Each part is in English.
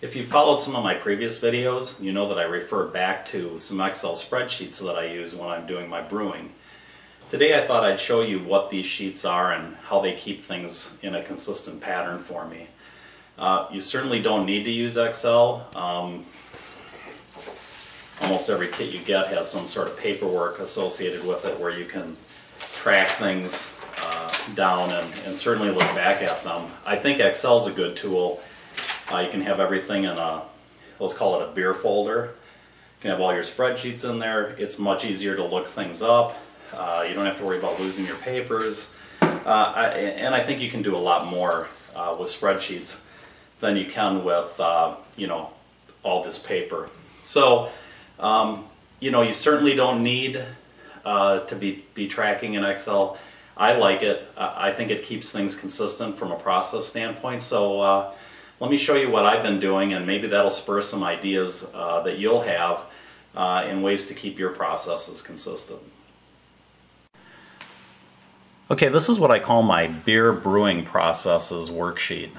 If you followed some of my previous videos, you know that I refer back to some Excel spreadsheets that I use when I'm doing my brewing. Today I thought I'd show you what these sheets are and how they keep things in a consistent pattern for me. You certainly don't need to use Excel. Almost every kit you get has some sort of paperwork associated with it where you can track things down and certainly look back at them. I think Excel is a good tool. You can have everything in a, let's call it a beer folder. You can have all your spreadsheets in there. It's much easier to look things up. You don't have to worry about losing your papers. And I think you can do a lot more with spreadsheets than you can with you know, all this paper. So you know, you certainly don't need to be tracking in Excel. I like it. I think it keeps things consistent from a process standpoint. So let me show you what I've been doing, and maybe that'll spur some ideas that you'll have in ways to keep your processes consistent. Okay, this is what I call my beer brewing processes worksheet.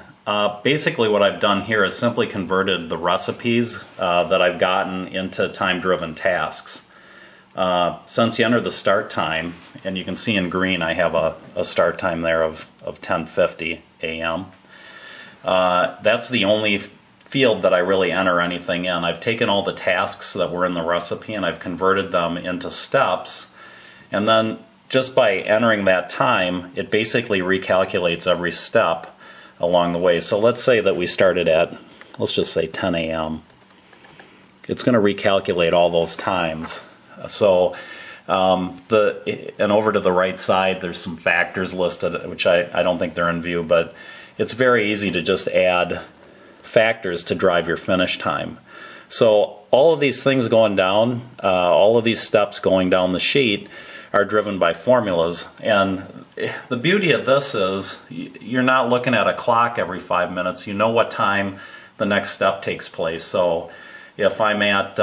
Basically what I've done here is simply converted the recipes that I've gotten into time-driven tasks. Since you enter the start time, and you can see in green I have a start time there of 10:50 a.m. That's the only field that I really enter anything in. I've taken all the tasks that were in the recipe and I've converted them into steps, and then just by entering that time, it basically recalculates every step along the way. So let's say that we started at, let's just say 10 a.m. It's going to recalculate all those times. So and over to the right side there's some factors listed, which I don't think they're in view, but it's very easy to just add factors to drive your finish time. So all of these things going down, all of these steps going down the sheet are driven by formulas, and the beauty of this is you're not looking at a clock every 5 minutes. You know what time the next step takes place. So if I'm at,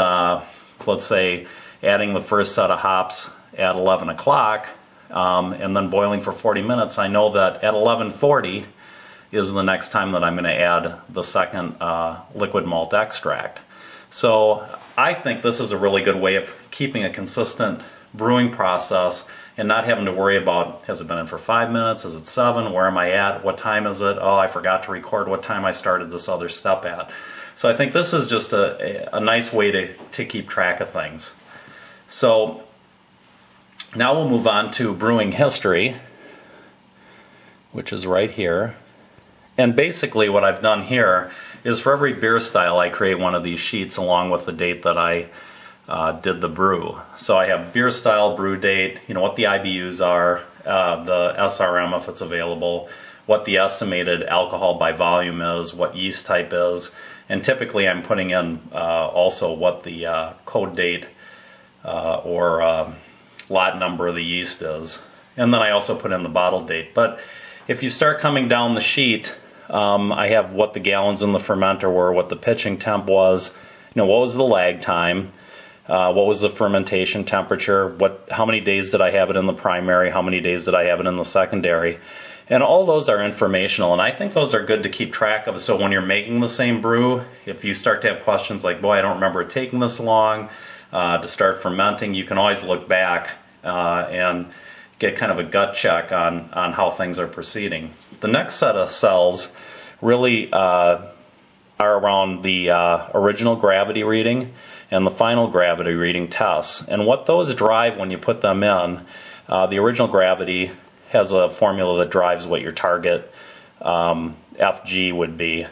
let's say, adding the first set of hops at 11 o'clock and then boiling for 40 minutes, I know that at 11:40 is the next time that I'm going to add the second liquid malt extract. So I think this is a really good way of keeping a consistent brewing process and not having to worry about, has it been in for 5 minutes, is it 7, where am I at, what time is it, oh I forgot to record what time I started this other step at. So I think this is just a nice way to keep track of things. So now we'll move on to brewing history, which is right here. And basically what I've done here is for every beer style I create one of these sheets along with the date that I did the brew. So I have beer style, brew date, you know, what the IBUs are, the SRM if it's available, what the estimated alcohol by volume is, what yeast type is, and typically I'm putting in also what the code date or lot number of the yeast is. And then I also put in the bottle date. But if you start coming down the sheet, I have what the gallons in the fermenter were, what the pitching temp was, you know, what was the lag time, what was the fermentation temperature, how many days did I have it in the primary, how many days did I have it in the secondary. And all those are informational, and I think those are good to keep track of. So when you're making the same brew, if you start to have questions like, boy, I don't remember it taking this long to start fermenting, you can always look back and get kind of a gut check on how things are proceeding. The next set of cells really are around the original gravity reading and the final gravity reading tests. And what those drive when you put them in, the original gravity has a formula that drives what your target FG would be.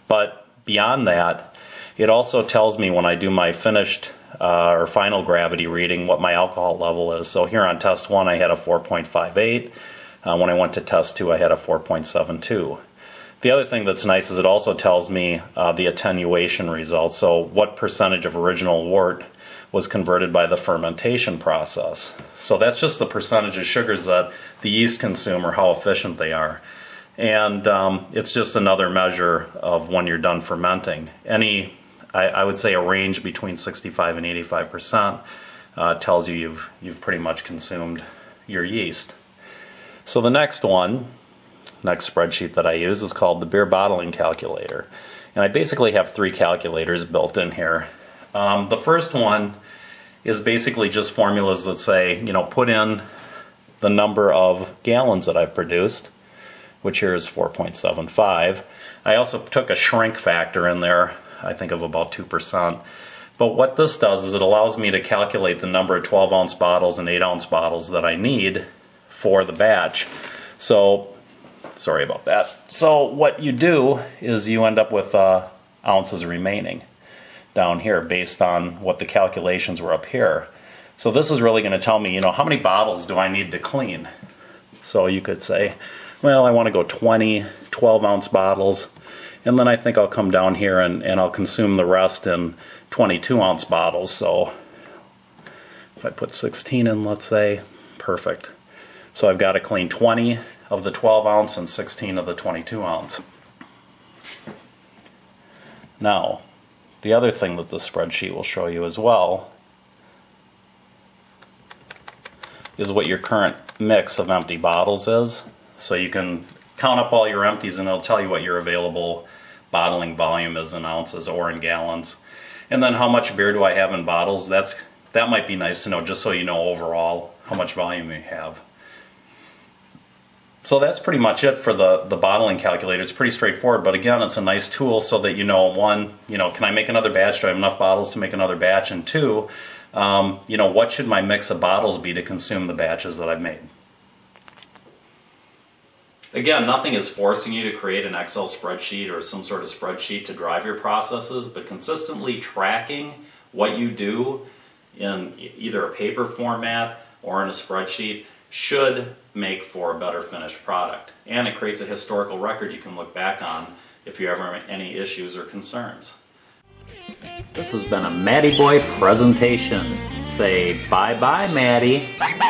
But beyond that, it also tells me when I do my finished or final gravity reading what my alcohol level is. So here on test 1 I had a 4.58. When I went to test 2 I had a 4.72. The other thing that's nice is it also tells me the attenuation results. So what percentage of original wort was converted by the fermentation process. So that's just the percentage of sugars that the yeast consume or how efficient they are. And it's just another measure of when you're done fermenting. I would say a range between 65 and 85% tells you you've pretty much consumed your yeast. So the next spreadsheet that I use is called the beer bottling calculator. And I basically have 3 calculators built in here. The first one is basically just formulas that say, you know, put in the number of gallons that I've produced, which here is 4.75. I also took a shrink factor in there, I think of about 2%. But what this does is it allows me to calculate the number of 12-ounce bottles and 8-ounce bottles that I need for the batch. So, sorry about that. So what you do is you end up with ounces remaining down here based on what the calculations were up here. So this is really going to tell me, you know, how many bottles do I need to clean? So you could say, well, I want to go 20 12-ounce bottles, and then I think I'll come down here and I'll consume the rest in 22-ounce bottles. So if I put 16 in, let's say, perfect. So I've got to clean 20 of the 12-ounce and 16 of the 22-ounce. Now, the other thing that the spreadsheet will show you as well is what your current mix of empty bottles is. So you can count up all your empties and it'll tell you what your available bottling volume is in ounces or in gallons. And then how much beer do I have in bottles? That might be nice to know, just so you know overall how much volume you have. So that's pretty much it for the bottling calculator. It's pretty straightforward, but again, it's a nice tool so that you know, one, you know, can I make another batch? Do I have enough bottles to make another batch? And two, you know, what should my mix of bottles be to consume the batches that I've made? Again, nothing is forcing you to create an Excel spreadsheet or some sort of spreadsheet to drive your processes, but consistently tracking what you do in either a paper format or in a spreadsheet should make for a better finished product. And it creates a historical record you can look back on if you ever have any issues or concerns. This has been a Matty Boy presentation. Say bye-bye, Matty. Bye-bye.